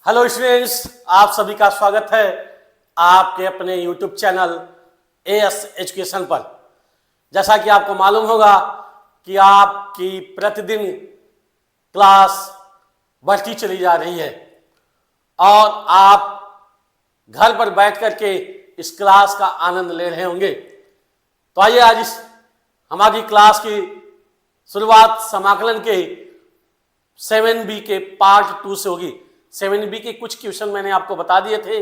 Hello students, आप सभी का स्वागत है आपके अपने YouTube चैनल एएस एजुकेशन पर। जैसा कि आपको मालूम होगा कि आपकी प्रतिदिन क्लास बढ़ती चली जा रही है और आप घर पर बैठ करके इस क्लास का आनंद ले रहे होंगे। तो आइए आज इस हमारी क्लास की शुरुआत समाकलन के 7B के पार्ट 2 से होगी। 7B के कुछ क्वेश्चन मैंने आपको बता दिए थे।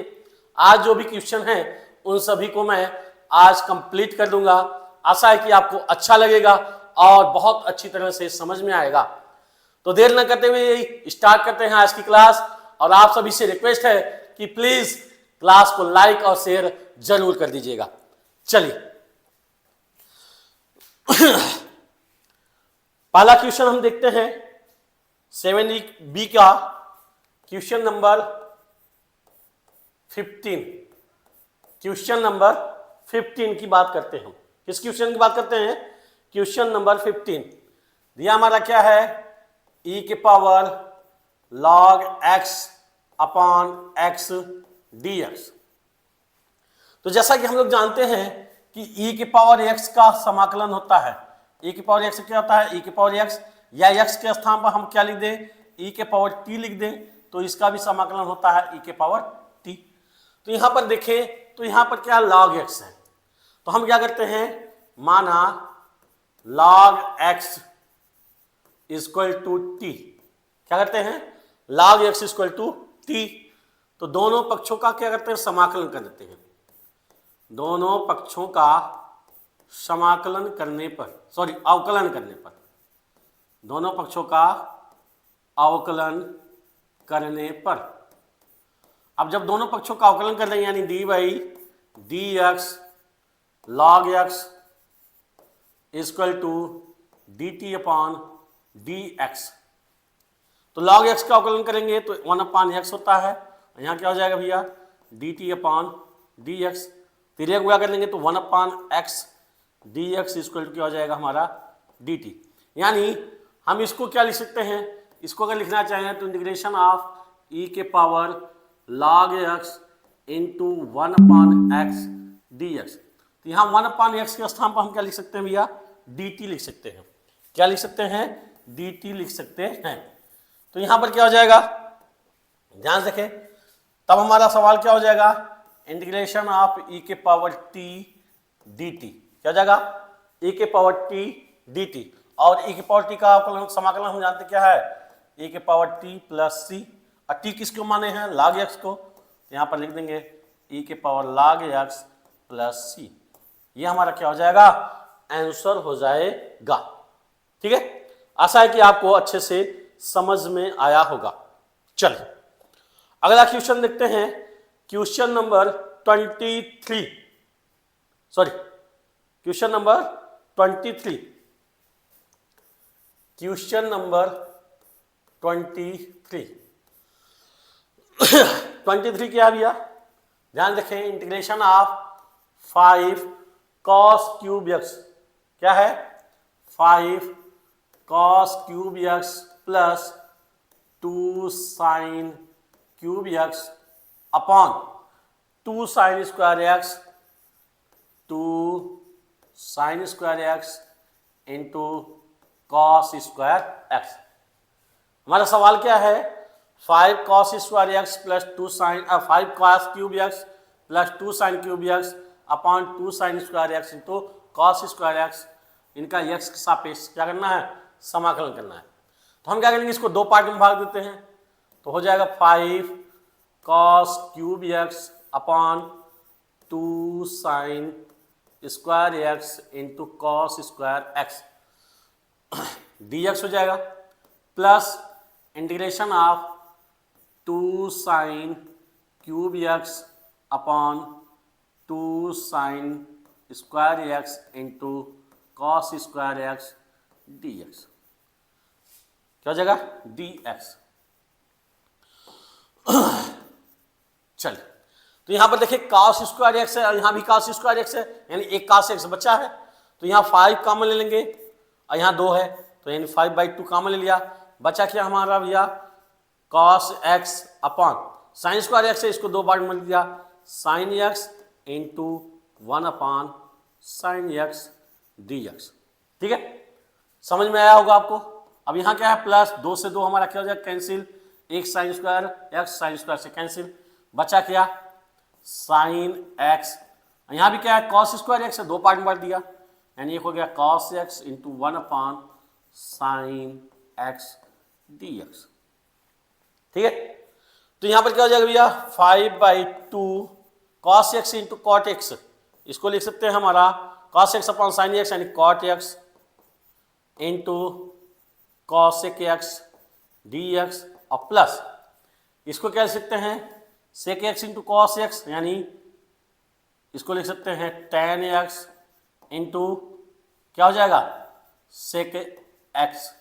आज जो भी क्वेश्चन हैं उन सभी को मैं आज कंप्लीट कर दूंगा। आशा है कि आपको अच्छा लगेगा और बहुत अच्छी तरह से समझ में आएगा। तो देर न करते हुए स्टार्ट करते हैं आज की क्लास। और आप सभी से रिक्वेस्ट है कि प्लीज क्लास को लाइक और शेयर जरूर कर दीजिएगा। चलिए पहला क्वेश्चन हम देखते हैं 7B का क्वेश्चन नंबर 15। क्वेश्चन नंबर 15 की बात करते हैं हम। किस क्वेश्चन की बात करते हैं? क्वेश्चन नंबर 15 दिया हमारा क्या है? e के power log x upon x dx। तो जैसा कि हम लोग जानते हैं कि e के पावर x का समाकलन होता है। e के पावर x क्या होता है? e के पावर x या x के स्थान पर हम क्या लिख दें? e के पावर t लिख दें तो इसका भी समाकलन होता है e के पावर t। तो यहां पर देखें तो यहां पर क्या log x है, तो हम क्या करते हैं, माना log x equal to t। क्या करते हैं? log x equal to t। तो दोनों पक्षों का क्या करते हैं? समाकलन कर देते हैं। दोनों पक्षों का समाकलन करने पर, अवकलन करने पर, दोनों पक्षों का अवकलन करने पर, अब जब दोनों पक्षों का अवकलन कर देंगे यानी D by D X log X equal to D T upon D X. तो लॉग एक्स का अवकलन करेंगे तो 1 अपॉन एक्स होता है। यहाँ क्या हो जाएगा भैया? D T upon D X. तिर्यक गुणा कर लेंगे तो 1 upon X D X equal to क्या हो जाएगा हमारा? D T. यानी हम इसको क्या लिख सकते हैं? इसको अगर लिखना चाहें तो इंटीग्रेशन ऑफ e के power log x into 1 upon X D X. तो यहाँ 1 अपॉन एक्स के स्थान पर हम क्या लिख सकते हैं भैया? dt लिख सकते हैं। क्या लिख सकते हैं? dt लिख सकते हैं। तो यहाँ पर क्या हो जाएगा? ध्यान से देखें, तब हमारा सवाल क्या हो जाएगा? इंटीग्रेशन ऑफ e के पावर t dt। क्या हो जाएगा? e के पावर t dt। और e के पावर t का समाकलन हम जानते क्या है? e के पावर t प्लस सी। और t किसको माने हैं? log x को। तो यहाँ पर लिख देंगे e के पावर log x प्लस सी। ये हमारा क्या हो जाएगा? आंसर हो जाएगा। ठीक है, आशा है कि आपको अच्छे से समझ में आया होगा। चलिए अगला क्वेश्चन देखते हैं। Question number 23, question number 23। Question number 23 23 क्या है भैया? ध्यान रखें, integration of 5 cos cube x। क्या है? 5 cos cube x plus 2 sin cube x upon 2 sin square x 2 sin square x into cos square x। हमारा सवाल क्या है? 5 cos square x plus 2 sin 5 cos cube x plus 2 sin cube x upon 2 sin square x into cos square x। इनका x के सापेक्ष क्या करना है? समाकलन करना है। तो हम क्या करेंगे? इसको दो पार्ट में भाग देते हैं। तो हो जाएगा 5 cos cube x upon 2 sin square x into cos square x dx हो जाएगा, plus integration of 2 sin cube x upon 2 sin square x into cos square x dx। क्या हो जाएगा? dx। चलिए तो यहां पर देखिए cos स्क्वायर x है और यहां भी cos स्क्वायर x है, यानी एक cos x बचा है। तो यहां 5 कॉमन ले लेंगे और यहां 2 है तो यानी 5/2 कॉमन ले लिया। बचा क्या हमारा भैया? Cos X upon sign square x है, इसको 2 बार मिल दिया, sine x into 1 upon sine x D x. ठीक है, समझ में आया होगा आपको। अब यहाँ क्या है, प्लस 2 से 2 हमारा क्या हो जाएगा, कैंसिल, एक sign square x sine square से कैंसिल, बचा क्या, साइन एक्स। यहाँ भी क्या है, कॉस स्क्वायर एक्स है, 2 पार्ट में बांट दिया, यानी एक हो गया cos X into 1 upon sine x D x. ठीक है, तो यहां पर क्या हो जाएगा भैया, 5/2 cos X into cot X, इसको लिख सकते हैं हमारा cos X upon sine X यानी cot X into cosec X D X, और प्लस इसको क्या लिख सकते हैं, sec X into cos X यानी इसको लिख सकते हैं टेन एक्स इंटू क्या हो जाएगा, सेक एक्स,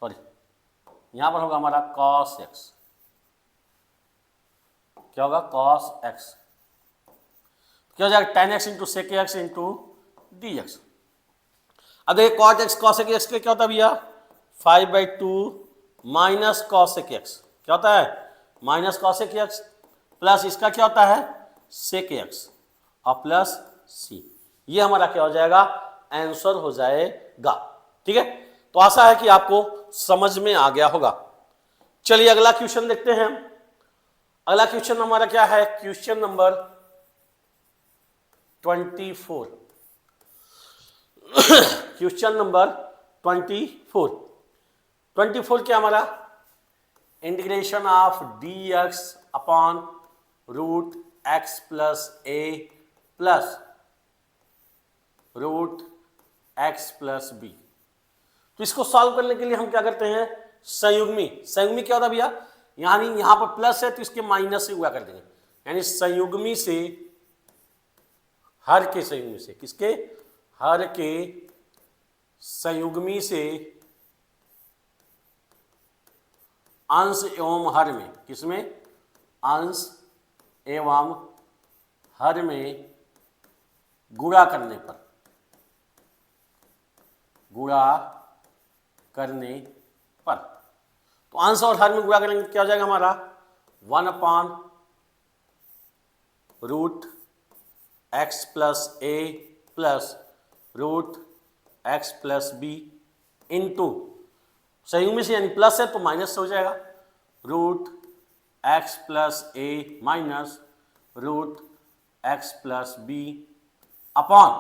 सॉरी यहां पर होगा हमारा कॉस एक्स, क्या होगा कॉस एक्स, क्या हो जाएगा tan X into sec X into D X. अब देखिए कॉट एक्स कॉसेक एक्स के क्या होता है भैया, 5/2 माइनस कॉसेक एक्स, क्या होता है माइनस कॉसेक एक्स, प्लस इसका क्या होता है सेक एक्स और प्लस सी, ये हमारा क्या हो जाएगा, आंसर हो जाएगा। ठीक है, तो आशा है कि आपको समझ में आ गया होगा। चलिए अगला क्वेश्चन देखते हैं। अगला क्वेश्चन हमारा क्या है, क्वेश्चन नंबर 24। क्वेश्चन नंबर 24 क्या हमारा, integration of D X upon root X plus A plus root X plus B. तो इसको सॉल्व करने के लिए हम क्या करते हैं, संयुग्मी। संयुग्मी क्या होता है भैया, यानी यहां पर प्लस है तो इसके माइनस से हुआ कर देंगे, यानी संयुग्मी से हर के संयुग्मी से, किसके, हर के संयुग्मी से अंश एवं हर में, किसमें, अंश एवं हर में गुणा करने पर, गुणा करने पर, तो अंश और हर में गुणा करेंगे क्या हो जाएगा हमारा 1 upon root X plus A plus root X plus B into संयुग्मी से यानी प्लस है तो माइनस हो जाएगा, root X plus A minus root X plus B upon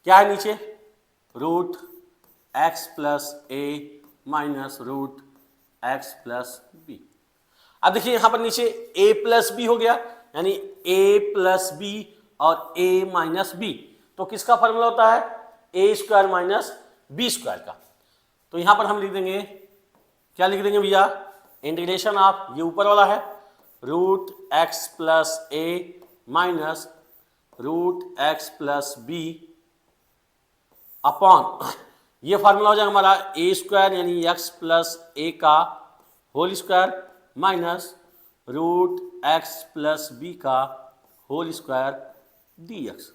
क्या है नीचे, root X plus A minus root X plus B. अब देखिए यहां पर नीचे a प्लस बी हो गया, यानी a प्लस बी और a माइनस बी, तो किसका फॉर्मूला होता है, a square minus B square का। तो यहां पर हम लिख देंगे, क्या लिख देंगे भैया, इंटीग्रेशन ऑफ, ये ऊपर वाला है, root X plus A minus root X plus B upon, ये फार्मूला हो जाएगा हमारा ए स्क्वायर यानी एक्स प्लस ए का whole square minus root X plus B का होल स्क्वायर डी एक्स।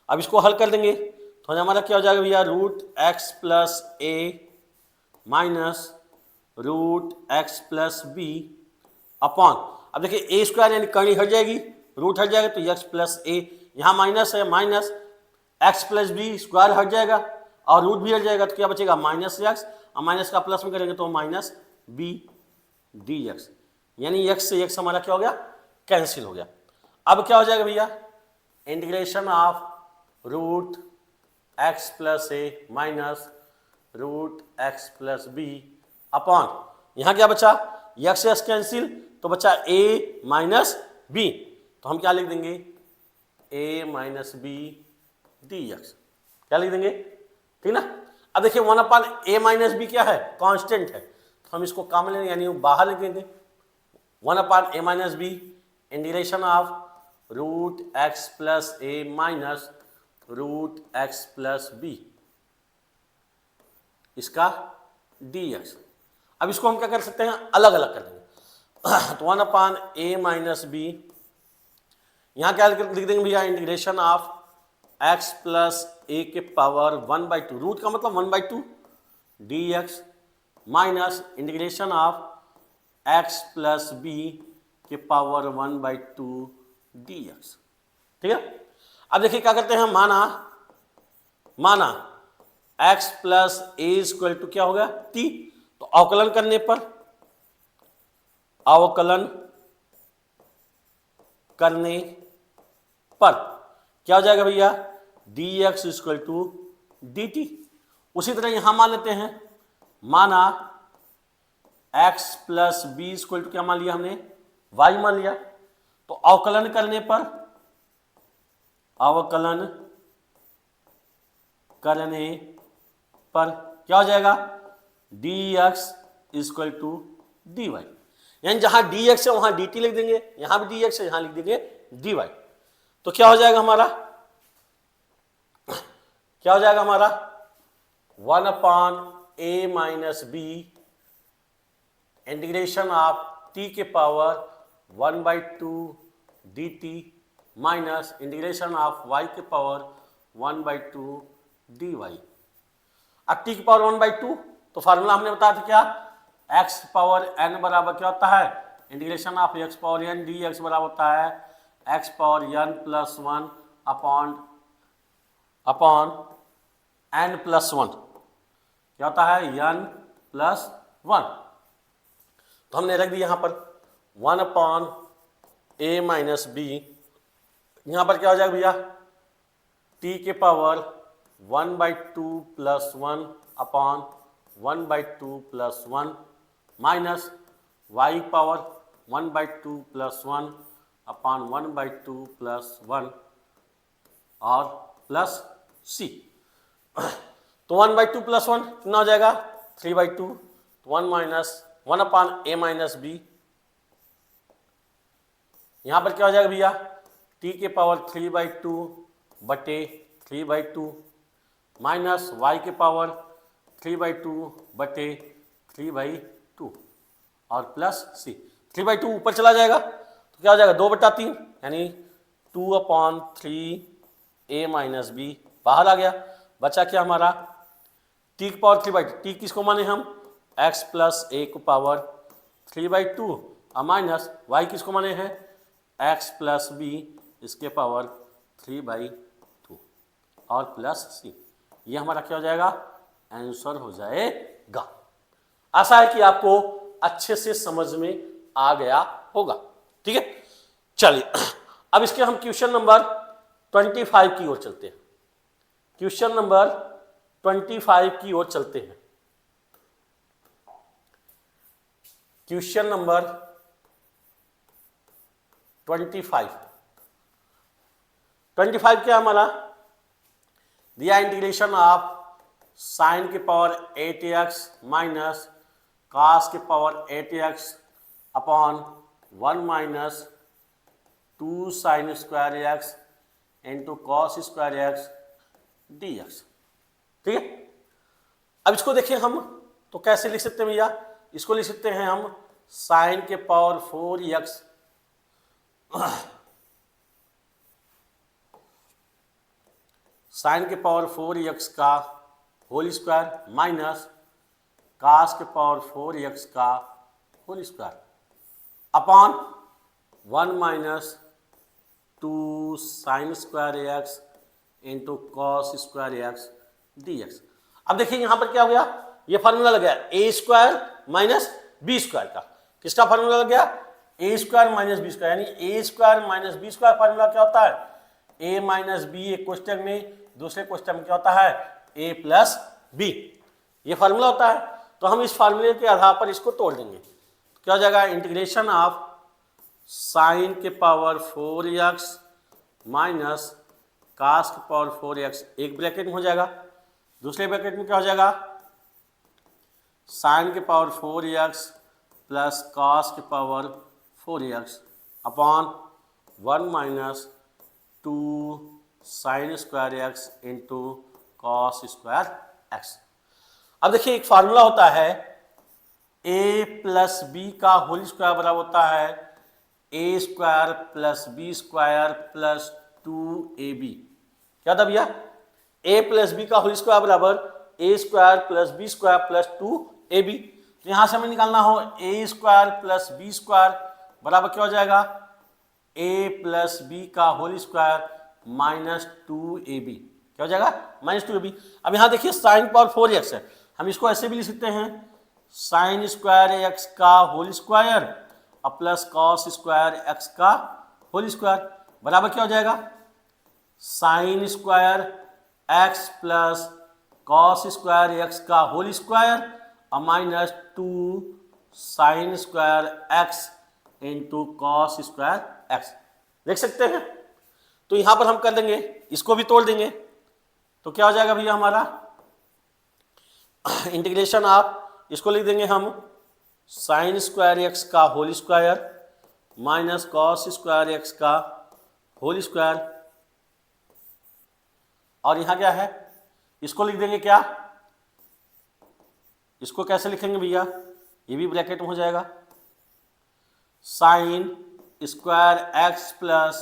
अब इसको हल कर देंगे तो हमारा क्या हो जाएगा भैया, root X plus A minus root X plus B upon, अब देखिए ए स्क्वायर यानी कड़ी हट जाएगी, रूट हट जाएगा तो एक्स प्लस ए, यहाँ माइनस है, minus X plus B square हट जाएगा और रूट भी हट जाएगा तो क्या बचेगा माइनस एक्स, और माइनस का प्लस में करेंगे तो माइनस बी डी एक्स, यानी एक्स से एक्स हमारा क्या हो गया, कैंसिल हो गया। अब क्या हो जाएगा भैया, integration of root X plus A minus root X plus B upon, यहाँ क्या बचा, एक्स एक्स कैंसिल तो बचा ए माइनस बी, तो हम क्या लिख देंगे, ए माइनस बी डी एक्स, क्या लिख देंगे, ठीक ना। अब देखिए 1 अपॉन ए माइनस बी क्या है, कांस्टेंट है, तो हम इसको कॉमन लेंगे यानी बाहर लिख देंगे, 1 upon A minus B integration of root X plus A minus root X plus B, इसका डी एक्स। अब इसको हम क्या कर सकते हैं, अलग अलग कर देंगे, तो 1 अपॉन ए माइनस बी, यहां क्या लिख देंगे भैया, integration of X plus A के पावर 1/2, रूट का मतलब 1/2 D X minus integration of X plus B के पावर 1/2 dx। ठीक है, अब देखिए क्या करते हैं, माना x plus A equal to क्या होगा t, तो अवकलन करने पर क्या हो जाएगा भैया, dx इक्वल टू dt। उसी तरह यहां मान लेते हैं, माना x plus B equal to क्या मान लिया हमने, y मान लिया, तो अवकलन करने पर क्या हो जाएगा, dx इक्वल टू dy। यानी जहां dx है वहां dt लिख देंगे, यहां भी dx है यहां लिख देंगे dy। तो क्या हो जाएगा हमारा, 1/a minus B integration of t के power 1/2 dt minus integration of y के पावर 1/2 dy। अब t की पावर 1/2, तो फार्मूला हमने बताया था क्या, x पावर n बराबर क्या होता है, integration of x power n dx बराबर होता है x power n plus 1 upon n plus 1, क्या होता है n प्लस 1। तो हमने रख दिया यहां पर 1/a माइनस बी, यहां पर क्या हो जाएगा भैया, t के power 1/2 plus 1 upon 1/2 plus 1 minus y power 1/2 plus 1 upon 1/2 plus 1 और प्लस c। तो 1/2 प्लस 1 कितना हो जाएगा, 3/2, 1 अपॉन a माइनस बी, यहां पर क्या हो जाएगा भैया, t के पावर 3/2 बटे 3/2 माइनस y के पावर 3/2 बटे 3/2 और प्लस c। 3/2 ऊपर चला जाएगा तो क्या हो जाएगा, 2/3, यानी 2/3a माइनस बी बाहर आ गया। बचा क्या हमारा, t की पावर 3/2, t किसको माने हम, x प्लस a को पावर 3/2 और माइनस y किसको माने हैं, x प्लस b इसके पावर 3/2 और प्लस c। ये हमारा क्या हो जाएगा, आंसर हो जाएगा। आशा है कि आपको अच्छे से समझ में आ गया होगा। ठीक है, चलिए अब इसके हम क्वेश्चन नंबर 25 की ओर चलते हैं। क्वेश्चन नंबर 25 की ओर चलते हैं। क्वेश्चन नंबर 25 क्या हमारा दिया, इंटीग्रेशन ऑफ साइन के पावर 8x माइनस कॉस के power 8x upon 1 minus 2 sine square X into cos square X dx। ठीक है, अब इसको देखिए हम तो कैसे लिख सकते हैं भैया, इसको लिख सकते हैं हम साइन के पावर 4x साइन के पावर 4x का होल स्क्वायर माइनस कास के पावर 4x का whole square upon 1 minus 2 sine square X into cos square X dx। अब देखिए यहां पर क्या हो गया, ये फार्मूला लग गया A square minus B square का। किसका फार्मूला लग गया, A square minus B square, यानी A square minus B square formula क्या होता है, ए माइनस बी एक क्वेश्चन में, दूसरे क्वेश्चन में क्या होता है ए प्लस बी, ये फार्मूला होता है। तो हम इस फार्मूले के आधार पर इसको तोड़ देंगे, क्या हो जाएगा, इंटीग्रेशन ऑफ साइन के पावर 4x माइनस कास के पावर 4x एक ब्रैकेट में हो जाएगा, दूसरे ब्रैकेट में क्या हो जाएगा, साइन के पावर 4x प्लस कास के power 4x upon 1 minus 2 sine square X into cos square X. अब देखिए एक फार्मूला होता है a प्लस बी का होल स्क्वायर बराबर होता है a square plus B square plus 2ab। क्या था भैया, a प्लस बी का होल स्क्वायर बराबर a square plus B square plus 2ab। तो यहां से हमें निकालना हो A square plus B square बराबर क्या हो जाएगा, ए प्लस बी का होल स्क्वायर माइनस 2ab, क्या हो जाएगा माइनस 2ab। अब यहां देखिए साइन पावर 4x है, हम इसको ऐसे भी लिख सकते हैं साइन स्क्वायर एक्स का होल स्क्वायर और प्लस कॉस स्क्वायर एक्स का होल स्क्वायर बराबर क्या हो जाएगा, sine square X plus cos square X का होल स्क्वायर और minus 2 sine square X into cos square x. देख सकते हैं, तो यहां पर हम कर देंगे, इसको भी तोड़ देंगे, तो क्या हो जाएगा भैया हमारा इंटीग्रेशन ऑफ, इसको लिख देंगे हम साइन स्क्वायर एक्स का whole square minus cos square X का होल स्क्वायर, और यहां क्या है इसको लिख देंगे क्या, इसको कैसे लिखेंगे भैया, ये भी ब्रैकेट में हो जाएगा sine square X plus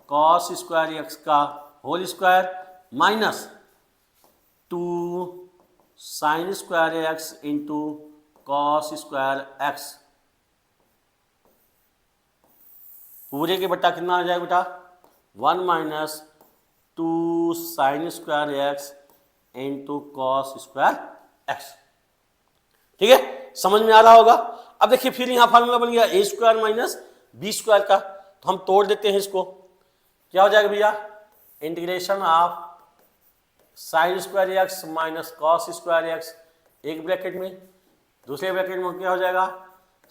cos square X का whole square minus 2 sine square X into cos square X, पूरे के बट्टा कितना आ जाएगा बेटा 1 minus 2 sine square X into cos square X. ठीक है, समझ में आ रहा होगा। अब देखिए फिर यहां फार्मूला बन गया A square minus B square का, तो हम तोड़ देते हैं इसको, क्या हो जाएगा भैया integration of sine square x minus cos square x एक ब्रैकेट में, दूसरे ब्रैकेट में क्या हो जाएगा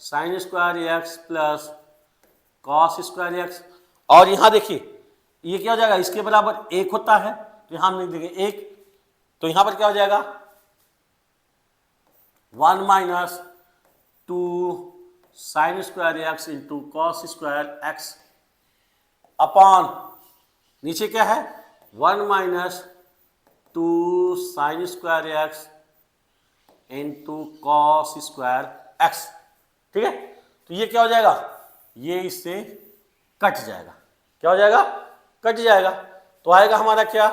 sine square X plus cos square x, और यहां देखिए ये क्या हो जाएगा इसके बराबर एक होता है, तो यहां हम लिख देंगे एक, तो यहां पर क्या हो जाएगा 1 minus 2 sine square X into cos square x upon नीचे क्या है 1 minus 2 sine square X into cos square X. ठीक है, तो ये क्या हो जाएगा, ये इससे कट जाएगा, क्या हो जाएगा कट जाएगा, तो आएगा हमारा क्या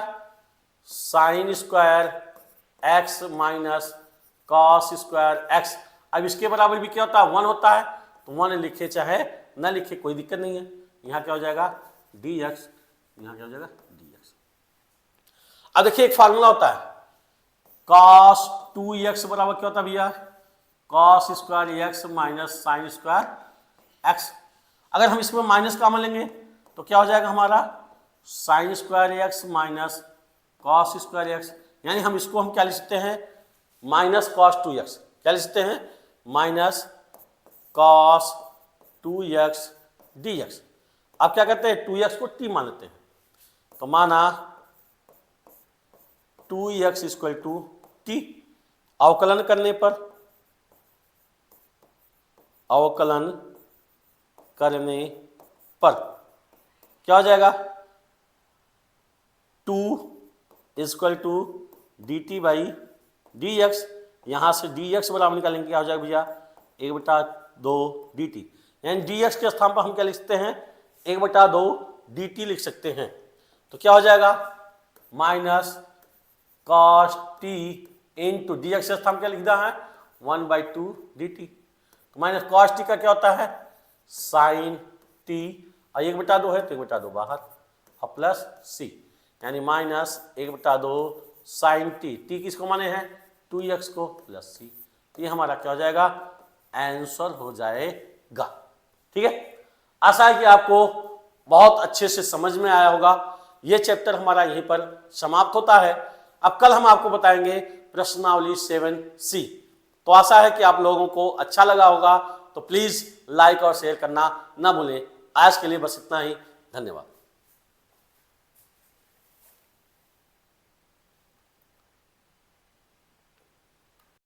sign square x minus cos square X. अब इसके बराबर भी क्या होता है 1 होता है, तो 1 लिखे चाहे ना लिखे कोई दिक्कत नहीं है, यहाँ क्या हो जाएगा dx, यहाँ क्या हो जाएगा dx। अब देखिए एक फार्मूला होता है cos 2x बराबर क्या होता है भैया cos square x minus sine square x। अगर हम इसमें माइनस कॉमन लेंगे तो क्या हो जाएगा हमारा sign square x minus cos square x, यानी हम इसको हम क्या लिख सकते हैं माइनस कॉस 2x, क्या लिख सकते हैं माइनस कॉस 2x dx। अब क्या करते हैं 2x को t मान लेते हैं, तो माना 2x इक्वल टू t, अवकलन करने पर क्या हो जाएगा 2 equal to D T by D X, यहाँ से डी एक्स बराबर निकालेंगे क्या हो जाएगा भैया 1/2 डी टी, यानी डी एक्स के स्थान पर हम क्या लिख सकते हैं 1/2 डी टी लिख सकते हैं, तो क्या हो जाएगा minus cos T into D x के स्थान क्या लिखना है 1/2 डी टी, तो माइनस कॉस टी का क्या होता है साइन टी, और 1/2 है तो 1/2 बाहर और प्लस सी, यानी माइनस 1/2 साइन टी, टी किसको माने हैं 2x को प्लस सी, तो ये हमारा क्या हो जाएगा आंसर हो जाएगा। ठीक है, आशा है कि आपको बहुत अच्छे से समझ में आया होगा। ये चैप्टर हमारा यहीं पर समाप्त होता है। अब कल हम आपको बताएंगे प्रश्नावली 7C। तो आशा है कि आप लोगों को अच्छा लगा होगा, तो प्लीज लाइक और शेयर करना ना भूलें। आज के लिए बस इतना ही, धन्यवाद।